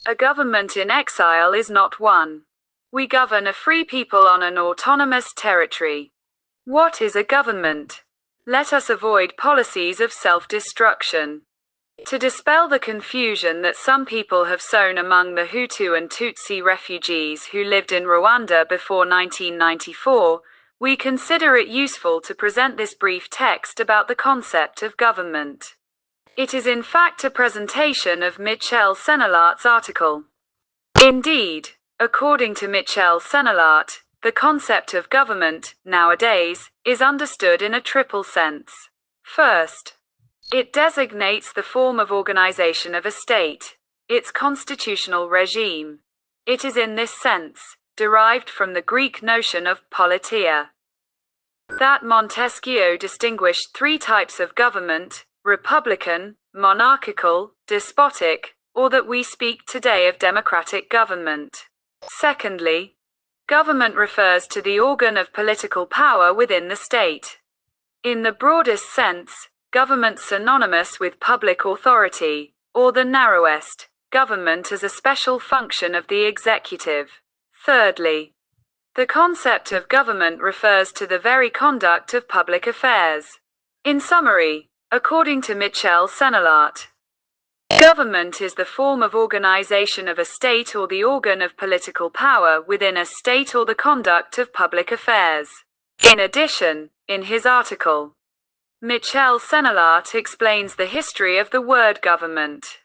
A government in exile is not one. We govern a free people on an autonomous territory. What is a government? Let us avoid policies of self-destruction. To dispel the confusion that some people have sown among the Hutu and Tutsi refugees who lived in Rwanda before 1994, we consider it useful to present this brief text about the concept of government. It is in fact a presentation of Michel Senelart's article. Indeed, according to Michel Senelart, the concept of government, nowadays, is understood in a triple sense. First, it designates the form of organization of a state, its constitutional regime. It is in this sense derived from the Greek notion of politia. That Montesquieu distinguished three types of government: republican, monarchical, despotic, or that we speak today of democratic government. Secondly, government refers to the organ of political power within the state. In the broadest sense, government synonymous with public authority, or the narrowest, government as a special function of the executive. Thirdly, the concept of government refers to the very conduct of public affairs. In summary, according to Michel Senelart, government is the form of organization of a state or the organ of political power within a state or the conduct of public affairs. In addition, in his article, Michel Senelart explains the history of the word government,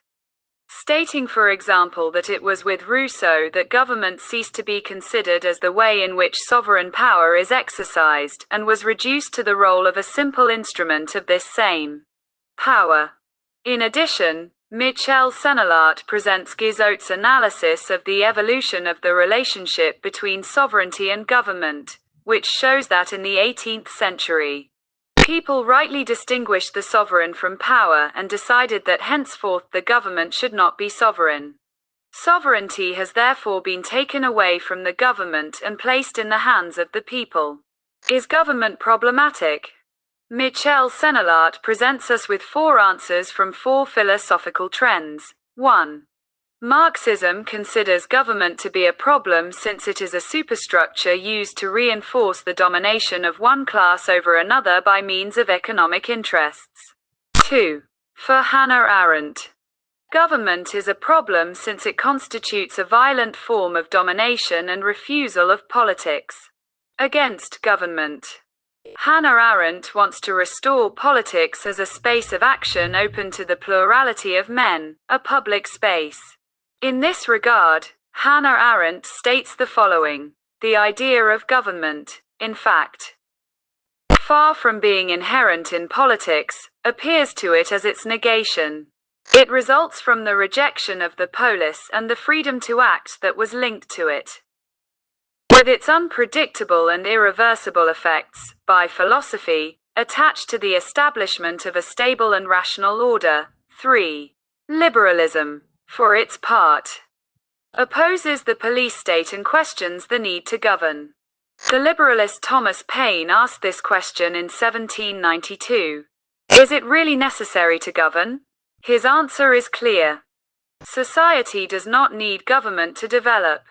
stating for example that it was with Rousseau that government ceased to be considered as the way in which sovereign power is exercised, and was reduced to the role of a simple instrument of this same power. In addition, Michel Senelart presents Guizot's analysis of the evolution of the relationship between sovereignty and government, which shows that in the 18th century, people rightly distinguished the sovereign from power and decided that henceforth the government should not be sovereign. Sovereignty has therefore been taken away from the government and placed in the hands of the people. Is government problematic? Michel Senelart presents us with four answers from four philosophical trends. 1. Marxism considers government to be a problem since it is a superstructure used to reinforce the domination of one class over another by means of economic interests. 2. For Hannah Arendt, government is a problem since it constitutes a violent form of domination and refusal of politics against government. Hannah Arendt wants to restore politics as a space of action open to the plurality of men, a public space. In this regard, Hannah Arendt states the following: the idea of government, in fact, far from being inherent in politics, appears to it as its negation. It results from the rejection of the polis and the freedom to act that was linked to it, with its unpredictable and irreversible effects, by philosophy, attached to the establishment of a stable and rational order. 3. Liberalism, for its part, opposes the police state and questions the need to govern. The liberalist Thomas Paine asked this question in 1792. Is it really necessary to govern? His answer is clear. Society does not need government to develop.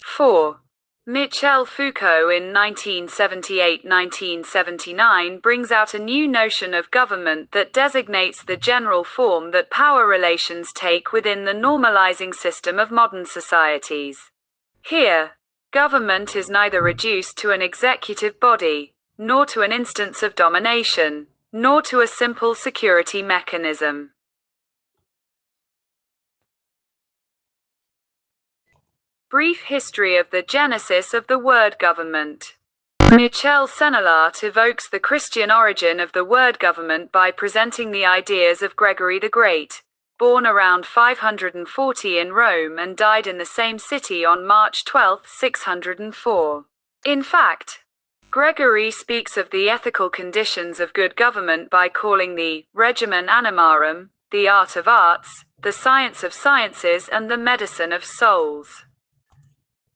4. Michel Foucault in 1978-1979 brings out a new notion of government that designates the general form that power relations take within the normalizing system of modern societies. Here, government is neither reduced to an executive body, nor to an instance of domination, nor to a simple security mechanism. Brief history of the genesis of the word government. Michel Senelart evokes the Christian origin of the word government by presenting the ideas of Gregory the Great, born around 540 in Rome and died in the same city on March 12, 604. In fact, Gregory speaks of the ethical conditions of good government by calling the regimen animarum, the art of arts, the science of sciences, and the medicine of souls.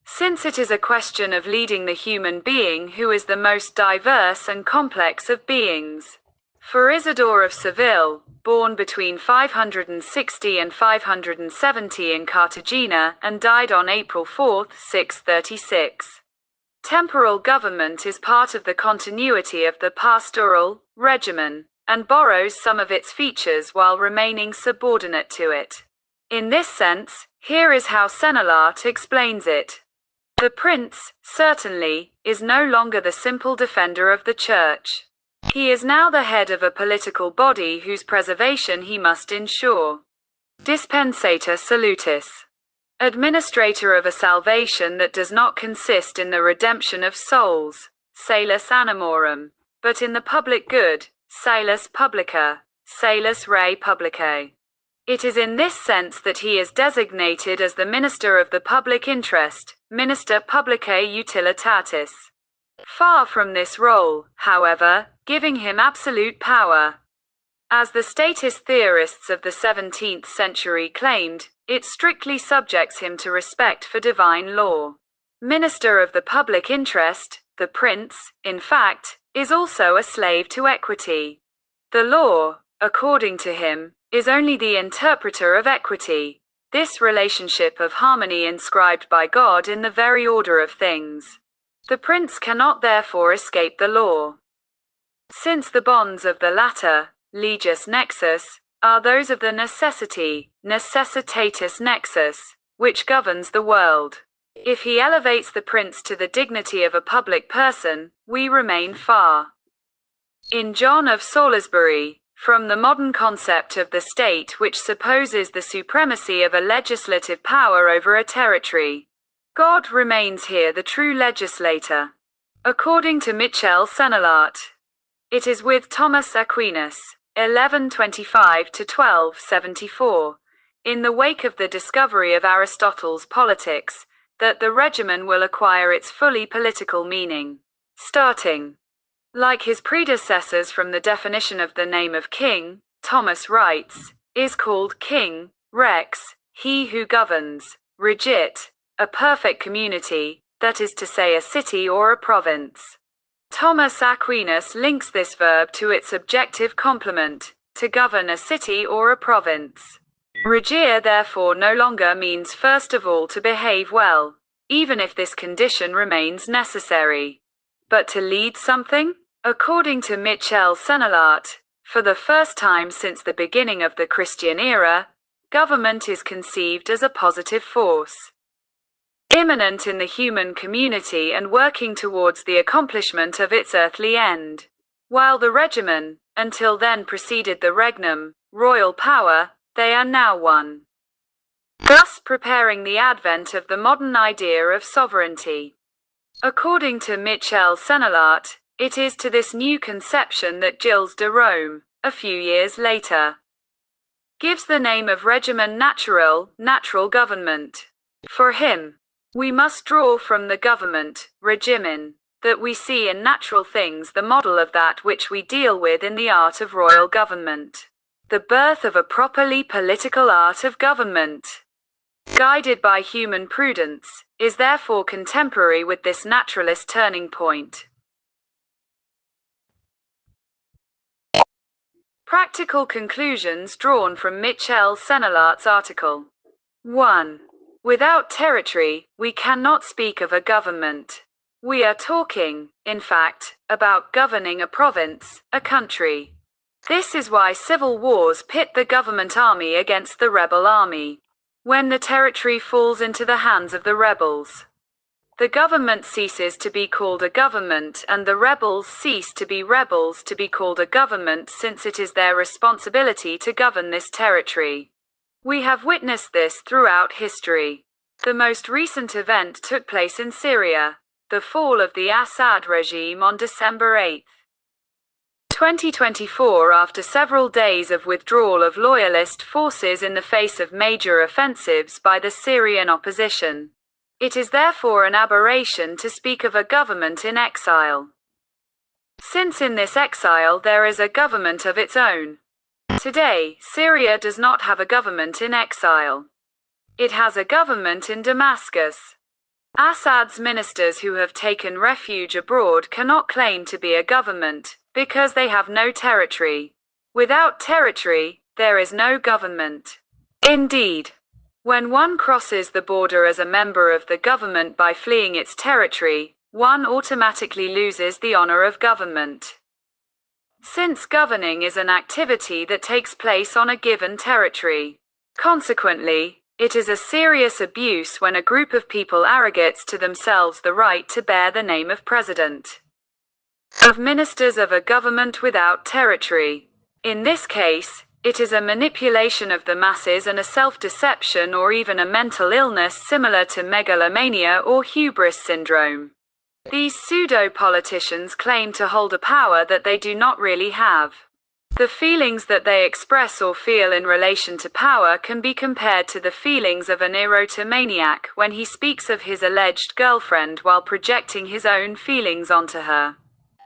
Since it is a question of leading the human being who is the most diverse and complex of beings. For Isidore of Seville, born between 560 and 570 in Cartagena and died on April 4, 636. Temporal government is part of the continuity of the pastoral regimen, and borrows some of its features while remaining subordinate to it. In this sense, here is how Senelart explains it. The prince, certainly, is no longer the simple defender of the church. He is now the head of a political body whose preservation he must ensure. Dispensator salutis. Administrator of a salvation that does not consist in the redemption of souls, salus animorum, but in the public good, salus publica, salus rei publicae. It is in this sense that he is designated as the minister of the public interest, minister publicae utilitatis. Far from this role, however, giving him absolute power. As the statist theorists of the 17th century claimed, it strictly subjects him to respect for divine law. Minister of the public interest, the prince, in fact, is also a slave to equity. The law, according to him, is only the interpreter of equity, this relationship of harmony inscribed by God in the very order of things. The prince cannot therefore escape the law. Since the bonds of the latter, legus nexus, are those of the necessity, necessitatis nexus, which governs the world. If he elevates the prince to the dignity of a public person, we remain far. In John of Salisbury, from the modern concept of the state which supposes the supremacy of a legislative power over a territory, God remains here the true legislator. According to Michel Senelart, it is with Thomas Aquinas, 1125 to 1274, in the wake of the discovery of Aristotle's Politics, that the regimen will acquire its fully political meaning. Starting, like his predecessors, from the definition of the name of king, Thomas writes, is called king, rex, he who governs, regit, a perfect community, that is to say a city or a province. Thomas Aquinas links this verb to its objective complement, to govern a city or a province. Regere therefore no longer means first of all to behave well, even if this condition remains necessary, but to lead something? According to Michel Senelart, for the first time since the beginning of the Christian era, government is conceived as a positive force, immanent in the human community and working towards the accomplishment of its earthly end. While the regimen, until then preceded the regnum, royal power, they are now one, thus preparing the advent of the modern idea of sovereignty. According to Michel Senelart, it is to this new conception that Gilles de Rome, a few years later, gives the name of regimen naturel, natural government. For him, we must draw from the government, regimen, that we see in natural things the model of that which we deal with in the art of royal government. The birth of a properly political art of government, guided by human prudence, is therefore contemporary with this naturalist turning point. Practical conclusions drawn from Michel Senelart's article. 1. Without territory, we cannot speak of a government. We are talking, in fact, about governing a province, a country. This is why civil wars pit the government army against the rebel army. When the territory falls into the hands of the rebels, the government ceases to be called a government and the rebels cease to be rebels to be called a government, since it is their responsibility to govern this territory. We have witnessed this throughout history. The most recent event took place in Syria, the fall of the Assad regime on December 8, 2024, after several days of withdrawal of loyalist forces in the face of major offensives by the Syrian opposition. It is therefore an aberration to speak of a government in exile, since in this exile there is a government of its own. Today, Syria does not have a government in exile. It has a government in Damascus. Assad's ministers who have taken refuge abroad cannot claim to be a government, because they have no territory. Without territory, there is no government. Indeed, when one crosses the border as a member of the government by fleeing its territory, one automatically loses the honor of government. Since governing is an activity that takes place on a given territory. Consequently, it is a serious abuse when a group of people arrogates to themselves the right to bear the name of president, of ministers of a government without territory. In this case, it is a manipulation of the masses and a self-deception or even a mental illness similar to megalomania or hubris syndrome. These pseudo-politicians claim to hold a power that they do not really have. The feelings that they express or feel in relation to power can be compared to the feelings of an erotomaniac when he speaks of his alleged girlfriend while projecting his own feelings onto her.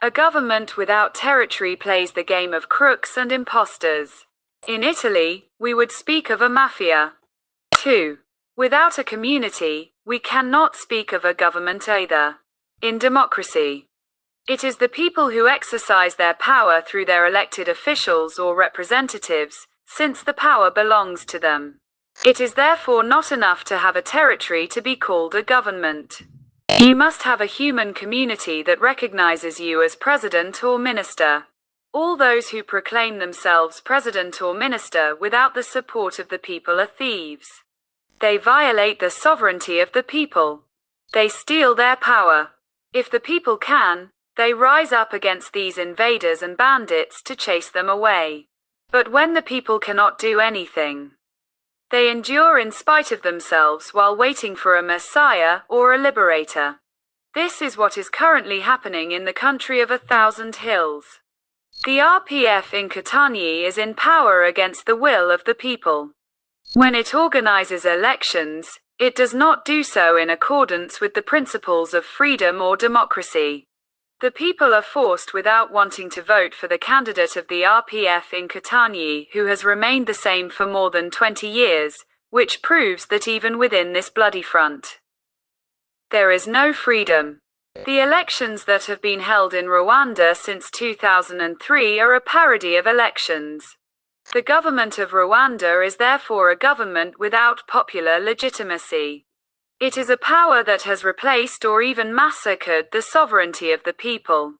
A government without territory plays the game of crooks and impostors. In Italy, we would speak of a mafia. 2. Without a community, we cannot speak of a government either. In democracy, it is the people who exercise their power through their elected officials or representatives, since the power belongs to them. It is therefore not enough to have a territory to be called a government. You must have a human community that recognizes you as president or minister. All those who proclaim themselves president or minister without the support of the people are thieves. They violate the sovereignty of the people. They steal their power. If the people can, they rise up against these invaders and bandits to chase them away. But when the people cannot do anything, they endure in spite of themselves while waiting for a messiah or a liberator. This is what is currently happening in the country of 1,000 hills. The RPF in Catania is in power against the will of the people. When it organizes elections, it does not do so in accordance with the principles of freedom or democracy. The people are forced without wanting to vote for the candidate of the RPF in Catania who has remained the same for more than 20 years, which proves that even within this bloody front, there is no freedom. The elections that have been held in Rwanda since 2003 are a parody of elections. The government of Rwanda is therefore a government without popular legitimacy. It is a power that has replaced or even massacred the sovereignty of the people.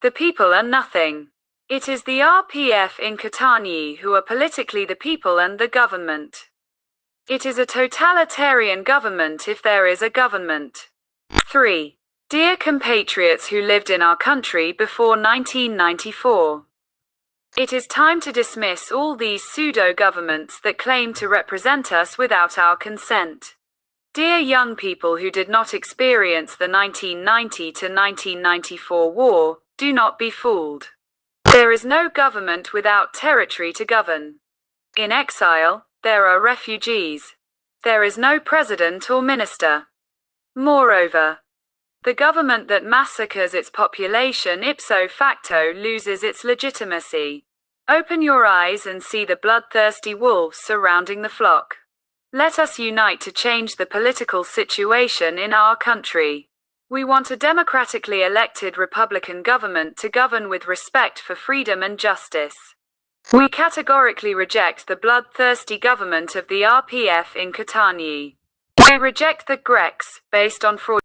The people are nothing. It is the RPF in Catania who are politically the people and the government. It is a totalitarian government if there is a government. 3. Dear compatriots who lived in our country before 1994. It is time to dismiss all these pseudo-governments that claim to represent us without our consent. Dear young people who did not experience the 1990 to 1994 war, do not be fooled. There is no government without territory to govern. In exile, there are refugees. There is no president or minister. Moreover, the government that massacres its population ipso facto loses its legitimacy. Open your eyes and see the bloodthirsty wolves surrounding the flock. Let us unite to change the political situation in our country. We want a democratically elected Republican government to govern with respect for freedom and justice. We categorically reject the bloodthirsty government of the RPF in Catania. We reject the Grecs, based on fraud.